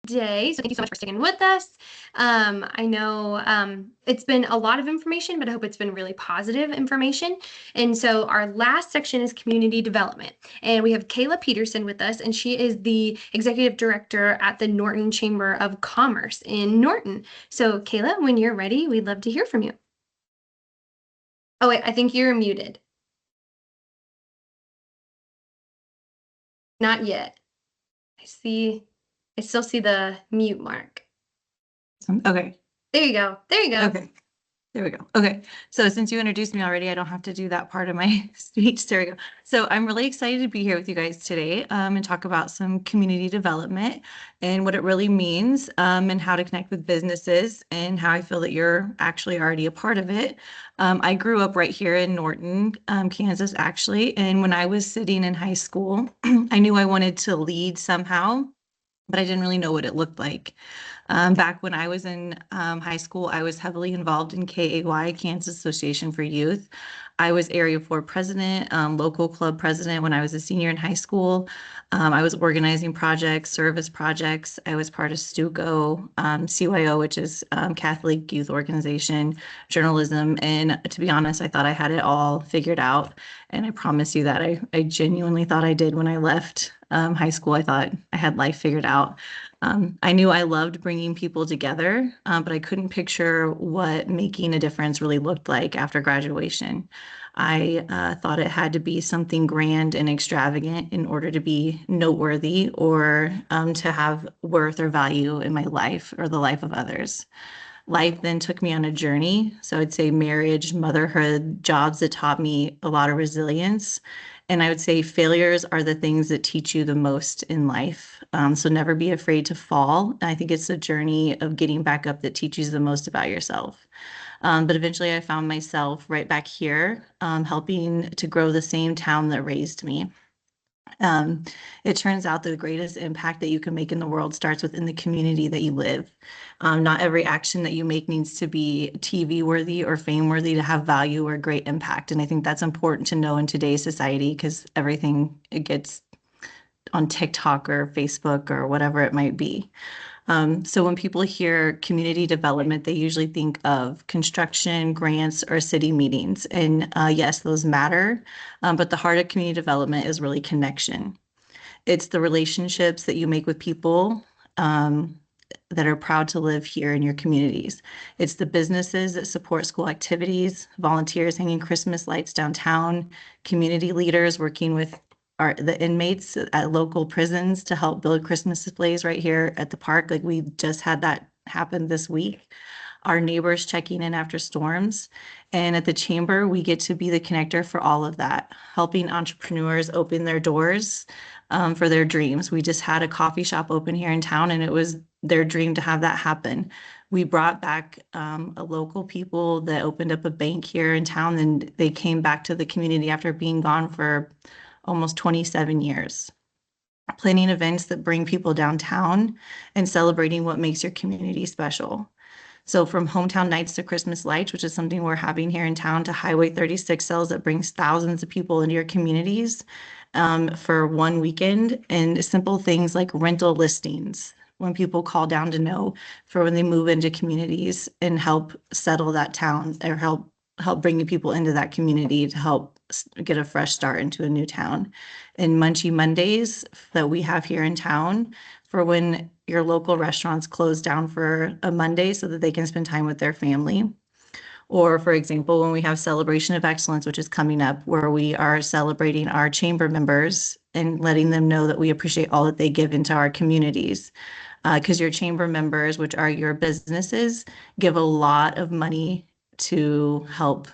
today. So thank you so much for sticking with us. I know it's been a lot of information, but I hope it's been really positive information. And so our last section is community development. And we have Kayla Peterson with us, and she is the executive director at the Norton Chamber of Commerce in Norton. So Kayla, when you're ready, we'd love to hear from you. Oh, wait, I think you're muted. Not yet. I still see the mute mark. Okay. There you go. Okay. There we go. Okay. So since you introduced me already, I don't have to do that part of my speech. There we go. So I'm really excited to be here with you guys today and talk about some community development and what it really means and how to connect with businesses and how I feel that you're actually already a part of it. I grew up right here in Norton, Kansas, actually. And when I was sitting in high school, I knew I wanted to lead somehow, but I didn't really know what it looked like. Back when I was in high school, I was heavily involved in KAY, Kansas Association for Youth. I was Area 4 president, local club president when I was a senior in high school. I was organizing projects, service projects. I was part of STUCO, CYO, which is Catholic Youth Organization, journalism. And to be honest, I thought I had it all figured out. And I promise you that I genuinely thought I did when I left high school. I thought I had life figured out. I knew I loved bringing people together, but I couldn't picture what making a difference really looked like after graduation. I thought it had to be something grand and extravagant in order to be noteworthy or to have worth or value in my life or the life of others. Life then took me on a journey. So I'd say marriage, motherhood, jobs that taught me a lot of resilience. And I would say failures are the things that teach you the most in life. So never be afraid to fall. I think it's the journey of getting back up that teaches you the most about yourself. But eventually I found myself right back here, helping to grow the same town that raised me. It turns out the greatest impact that you can make in the world starts within the community that you live. Not every action that you make needs to be TV worthy or fame worthy to have value or great impact. And I think that's important to know in today's society because everything it gets on TikTok or Facebook or whatever it might be. So when people hear community development, they usually think of construction, grants, or city meetings. And yes, those matter. But the heart of community development is really connection. It's the relationships that you make with people that are proud to live here in your communities. It's the businesses that support school activities, volunteers hanging Christmas lights downtown, community leaders working with the inmates at local prisons to help build Christmas displays right here at the park. Like we just had that happen this week. Our neighbors checking in after storms. And at the chamber, we get to be the connector for all of that, helping entrepreneurs open their doors for their dreams. We just had a coffee shop open here in town, and it was their dream to have that happen. We brought back a local people that opened up a bank here in town, and they came back to the community after being gone for almost 27 years. Planning events that bring people downtown and celebrating what makes your community special. So from hometown nights to Christmas lights, which is something we're having here in town, to Highway 36 sales that brings thousands of people into your communities for one weekend, and simple things like rental listings when people call down to know for when they move into communities and help settle that town or help bringing people into that community to help get a fresh start into a new town. And Munchie Mondays that we have here in town for when your local restaurants close down for a Monday so that they can spend time with their family. Or for example, when we have Celebration of Excellence, which is coming up, where we are celebrating our chamber members and letting them know that we appreciate all that they give into our communities. Because your chamber members, which are your businesses, give a lot of money to help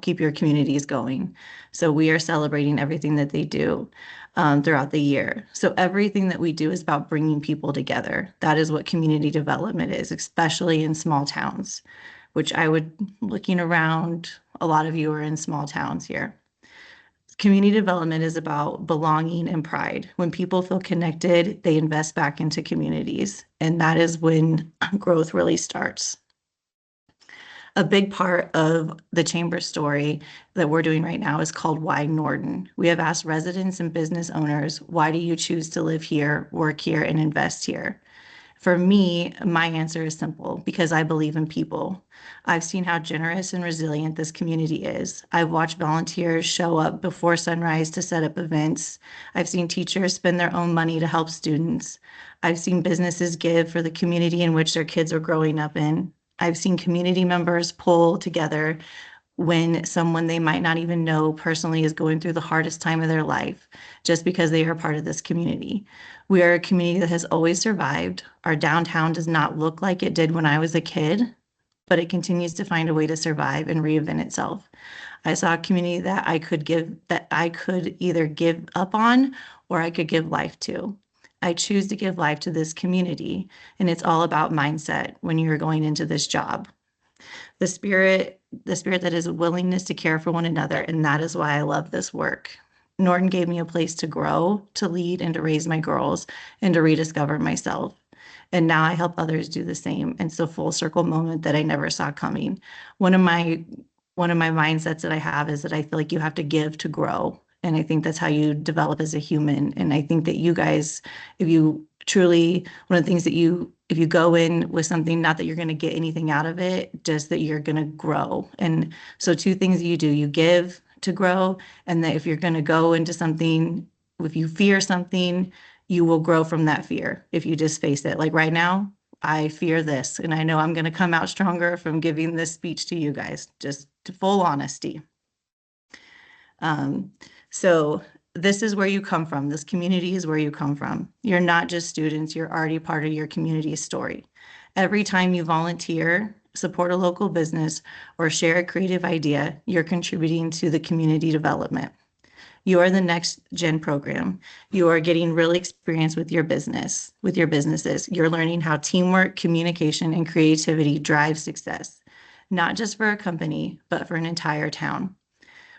keep your communities going. So we are celebrating everything that they do throughout the year. So everything that we do is about bringing people together. That is what community development is, especially in small towns, which looking around, a lot of you are in small towns here. Community development is about belonging and pride. When people feel connected, they invest back into communities, and that is when growth really starts. A big part of the chamber story that we're doing right now is called Why Norton. We have asked residents and business owners, why do you choose to live here, work here, and invest here? For me, my answer is simple because I believe in people. I've seen how generous and resilient this community is. I've watched volunteers show up before sunrise to set up events. I've seen teachers spend their own money to help students. I've seen businesses give for the community in which their kids are growing up in. I've seen community members pull together when someone they might not even know personally is going through the hardest time of their life just because they are part of this community. We are a community that has always survived. Our downtown does not look like it did when I was a kid, but it continues to find a way to survive and reinvent itself. I saw a community that I could either give up on or I could give life to. I choose to give life to this community, and it's all about mindset when you're going into this job. The spirit that is a willingness to care for one another, and that is why I love this work. Norton gave me a place to grow, to lead, and to raise my girls, and to rediscover myself. And now I help others do the same. And it's a full circle moment that I never saw coming. One of my one of my mindsets that I have is that I feel like you have to give to grow. And I think that's how you develop as a human. And I think that you guys, if you truly, one of the things that if you go in with something, not that you're going to get anything out of it, just that you're going to grow. And so two things that you do, you give to grow. And that if you're going to go into something, if you fear something, you will grow from that fear if you just face it. Like right now, I fear this, and I know I'm going to come out stronger from giving this speech to you guys, just to full honesty. Um, so this is where you come from. This community is where you come from. You're not just students, you're already part of your community's story. Every time you volunteer, support a local business, or share a creative idea, you're contributing to the community development. You are the next gen program. You are getting real experience with your businesses. You're learning how teamwork, communication, and creativity drive success, not just for a company, but for an entire town.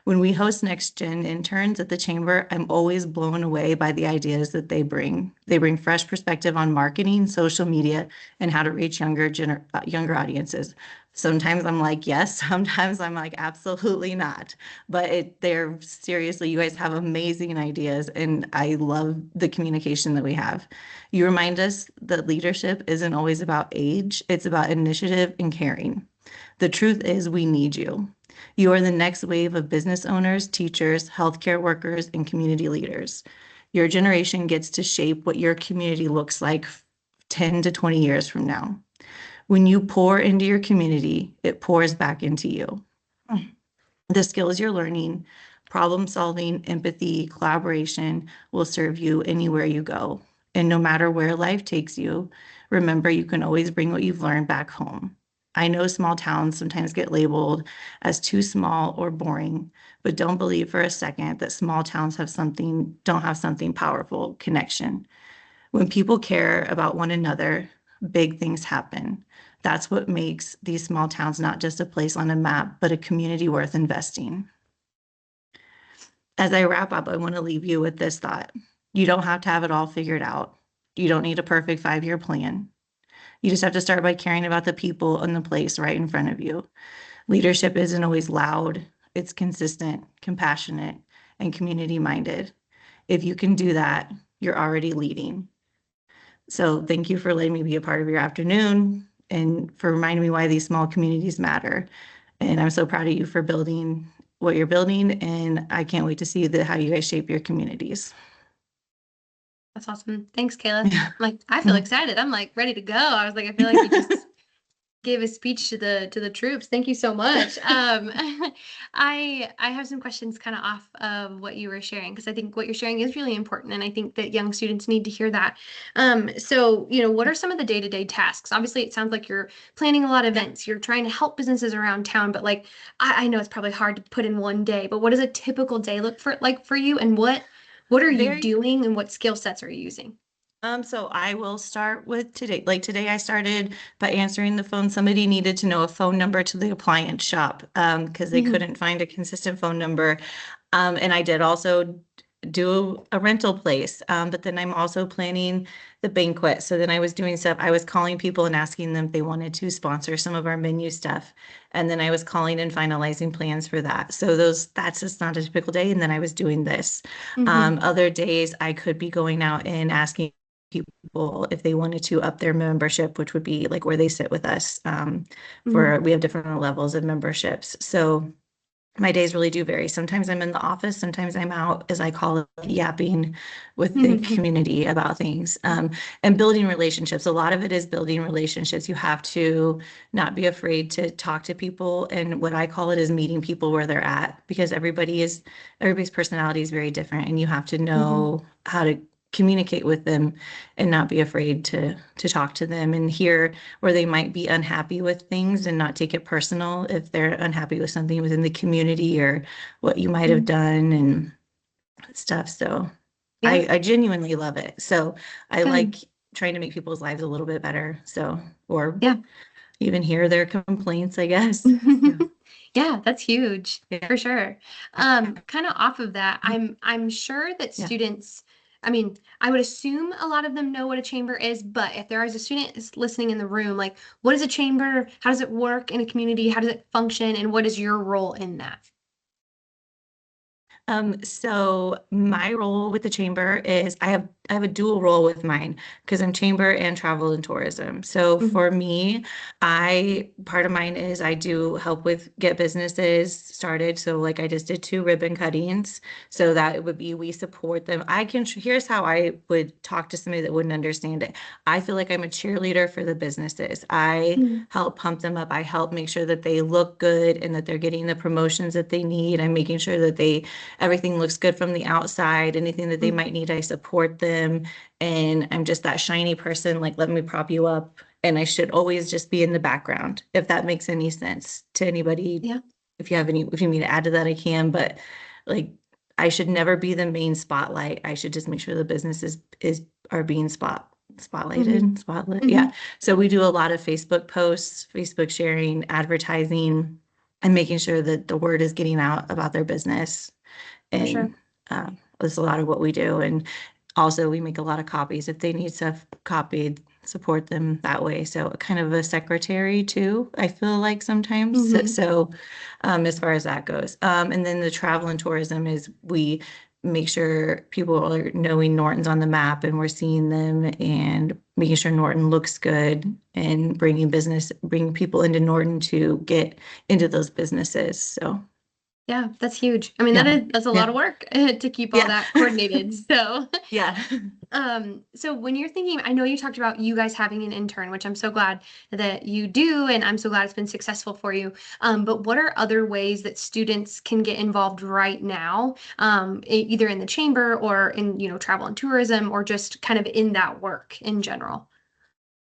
When we host Next Gen interns at the chamber, I'm always blown away by the ideas that they bring. They bring fresh perspective on marketing, social media, and how to reach younger audiences. Sometimes I'm like, yes, sometimes I'm like, absolutely not. But they're seriously, you guys have amazing ideas, and I love the communication that we have. You remind us that leadership isn't always about age, it's about initiative and caring. The truth is, we need you. You are the next wave of business owners, teachers, healthcare workers, and community leaders. Your generation gets to shape what your community looks like 10 to 20 years from now. When you pour into your community, it pours back into you. The skills you're learning, problem solving, empathy, collaboration will serve you anywhere you go. And no matter where life takes you, remember you can always bring what you've learned back home. I know small towns sometimes get labeled as too small or boring, but don't believe for a second that small towns don't have something powerful, connection. When people care about one another, big things happen. That's what makes these small towns not just a place on a map, but a community worth investing. As I wrap up, I want to leave you with this thought. You don't have to have it all figured out. You don't need a perfect 5-year plan. You just have to start by caring about the people and the place right in front of you. Leadership isn't always loud. It's consistent, compassionate, and community-minded. If you can do that, you're already leading. So thank you for letting me be a part of your afternoon and for reminding me why these small communities matter. And I'm so proud of you for building what you're building, and I can't wait to see how you guys shape your communities. That's awesome. Thanks, Kayla. Like, I feel excited. I'm like ready to go. I was like, I feel like you just gave a speech to the troops. Thank you so much. I have some questions kind of off of what you were sharing because I think what you're sharing is really important, and I think that young students need to hear that. So what are some of the day-to-day tasks? Obviously, it sounds like you're planning a lot of events. You're trying to help businesses around town, but like I know it's probably hard to put in one day. But what does a typical day look for you, and what are you doing, and what skill sets are you using? So I will start with today. Like today, I started by answering the phone. Somebody needed to know a phone number to the appliance shop because they couldn't find a consistent phone number. And I did also do a rental place, but then I'm also planning the banquet. So then I was doing stuff. I was calling people and asking them if they wanted to sponsor some of our menu stuff. And then I was calling and finalizing plans for that. So that's just not a typical day. And then I was doing this. Other days I could be going out and asking people if they wanted to up their membership, which would be like where they sit with us. Mhm. We have different levels of memberships. So my days really do vary. Sometimes I'm in the office, sometimes I'm out, as I call it, yapping with the community about things, and building relationships. A lot of it is building relationships. You have to not be afraid to talk to people. And what I call it is meeting people where they're at, because everybody's personality is very different, and you have to Mhm. know how to communicate with them and not be afraid to talk to them and hear where they might be unhappy with things and not take it personal if they're unhappy with something within the community or what you might have Mhm. done and stuff. So Yeah, I genuinely love it. So I like good. trying to make people's lives a little bit better. So, or Yeah. even hear their complaints, I guess. So, Yeah, that's huge yeah. for sure. Kind of off of that, I'm sure that Yeah. students, I mean, I would assume a lot of them know what a chamber is, but if there is a student is listening in the room, like, what is a chamber? How does it work in a community? How does it function? And what is your role in that? So my role with the chamber is I have a dual role with mine because I'm chamber and travel and tourism. So Mhm. for me, I part of mine is I do help with get businesses started. So like I just did 2 ribbon cuttings. So that it would be we support them. Here's how I would talk to somebody that wouldn't understand it. I feel like I'm a cheerleader for the businesses. I Mhm. help pump them up. I help make sure that they look good and that they're getting the promotions that they need. I'm making sure that everything looks good from the outside. Anything that they Mhm. might need, I support them. And I'm just that shiny person, like, let me prop you up. And I should always just be in the background, if that makes any sense to anybody. Yeah. If you need to add to that, I can. But like, I should never be the main spotlight. I should just make sure the business is are being Mhm. spotlit. Yeah. Mhm. So we do a lot of Facebook posts, Facebook sharing, advertising, and making sure that the word is getting out about their business. For sure. And that's a lot of what we do. And also, we make a lot of copies. If they need stuff copied, support them that way. So, kind of a secretary too, I feel like sometimes. Mhm. As far as that goes. And then the travel and tourism is we make sure people are knowing Norton's on the map and we're seeing them and making sure Norton looks good and bringing people into Norton to get into those businesses. So, Yeah, that's huge. I mean, yeah, that's a lot yeah. of work to keep all Yeah. that coordinated. So, Yeah. so when you're thinking, I know you talked about you guys having an intern, which I'm so glad that you do, and I'm so glad it's been successful for you. But what are other ways that students can get involved right now, either in the chamber or in, travel and tourism, or just kind of in that work in general?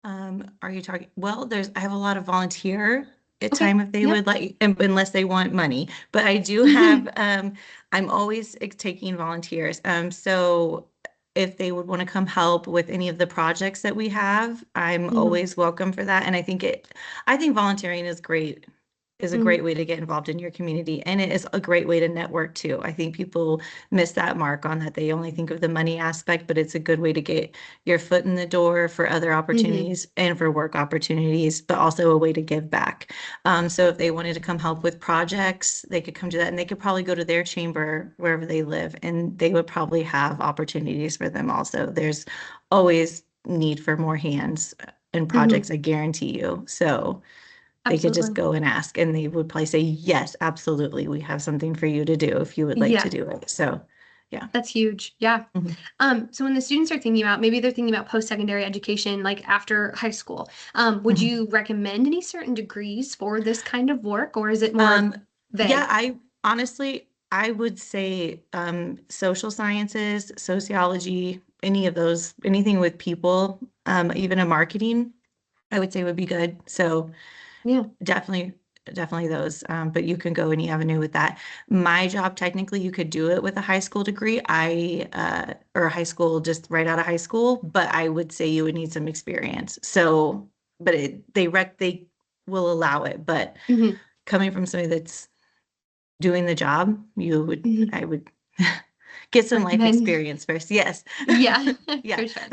Are you talking? Well, I have a lot of volunteer at Okay. time if they Yep. would like, unless they want money. But I do have, I'm always taking volunteers. So if they would want to come help with any of the projects that we have, I'm Mhm. always welcome for that. And I think volunteering is a Mhm. great way to get involved in your community. And it is a great way to network too. I think people miss that mark on that. They only think of the money aspect, but it's a good way to get your foot in the door for other Mhm. opportunities and for work opportunities, but also a way to give back. So if they wanted to come help with projects, they could come do that and they could probably go to their chamber wherever they live and they would probably have opportunities for them also. There's always need for more hands and projects, Mhm. I guarantee you. So they could just Absolutely. go and ask and they would probably say, yes, absolutely. We have something for you to do if you would like to Yeah. do it. So yeah. That's huge. Yeah. Mhm. So when the students are thinking about, maybe they're thinking about post-secondary education, like after high school, would Mhm. you recommend any certain degrees for this kind of work, or is it more Um, yeah, vague? I honestly, I would say social sciences, sociology, any of those, anything with people, even a marketing, I would say would be good. So Yeah. definitely, definitely those. But you can go any avenue with that. My job, technically, you could do it with a high school degree. Or a high school, just right out of high school, but I would say you would need some experience. So, but they will allow it. But Hmm. coming from somebody that's doing the job, Hmm. I would get some life Recommend. experience first. Yes. Yeah, Yeah. for sure.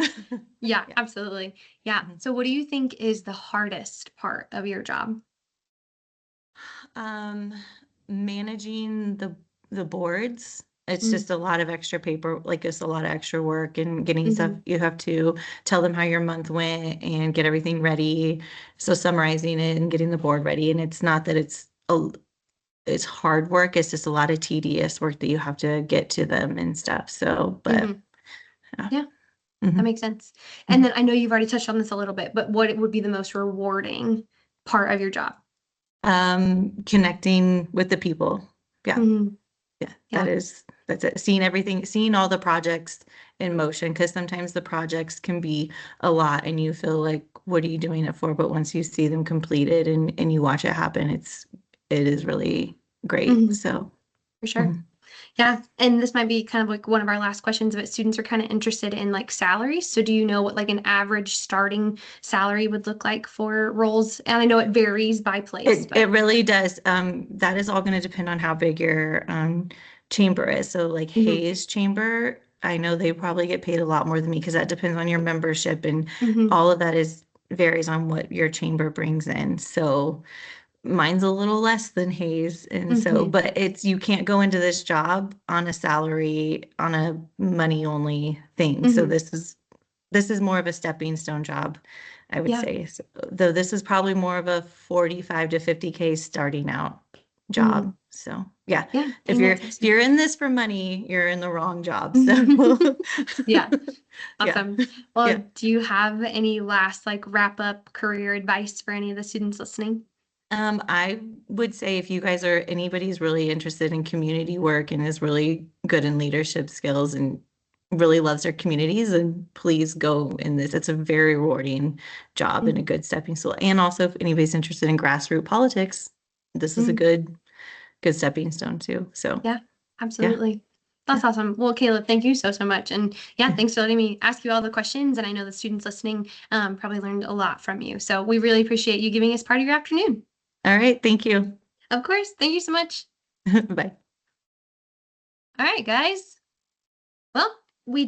Yeah, Yeah. absolutely. Yeah. Mhm. So what do you think is the hardest part of your job? Um, Managing the boards It's Mm-hmm. just a lot of extra paper, like it's a lot of extra work and getting stuff. Mm-hmm. You have to tell them how your month went and get everything ready. So summarizing it and getting the board ready. And it's not that it's hard work. It's just a lot of tedious work that you have to get to them and stuff. So, but Mm-hmm. yeah. Yeah, that Mhm. makes sense. And then I know you've already touched on this a little bit, but what would be the most rewarding part of your job? Connecting with the people. Yeah. Mm-hmm. Yeah, Yeah. that's it. Seeing everything, seeing all the projects in motion, because sometimes the projects can be a lot and you feel like, what are you doing it for? But once you see them completed and you watch it happen, it is really great. Mm-hmm. So, For sure. mhm. Yeah, and this might be kind of like one of our last questions, but students are kind of interested in like salaries. So do you know what like an average starting salary would look like for roles? And I know it varies by place, It but really does. That is all going to depend on how big your chamber is. So like hmm Hayes Chamber, I know they probably get paid a lot more than me because that depends on your membership and hmm all of that is varies on what your chamber brings in. So mine's a little less than Hayes. And so, hmm but it's, you can't go into this job on a salary, on a money only thing. So hmm this is more of a stepping stone job, I would yeah, say. So, though this is probably more of a 45 to 50K starting out hmm job. So yeah, yeah, if dang, that's if awesome. you're in this for money, you're in the wrong job. So Yeah, yeah, awesome. Well, yeah. do you have any last like wrap up career advice for any of the students listening? I would say if you guys are anybody's really interested in community work and is really good in leadership skills and really loves their communities, then please go in this. It's a very rewarding job and a Mhm. good stepping stool. And also if anybody's interested in grassroots politics, this is a Mhm. good stepping stone too. So Yeah, yeah. absolutely. That's awesome. Well, Caleb, thank you so much. And yeah, Yeah. thanks for letting me ask you all the questions. And I know the students listening probably learned a lot from you. So we really appreciate you giving us part of your afternoon. All right. Thank you. Of course. Thank you so much. Bye. All right, guys. Well, we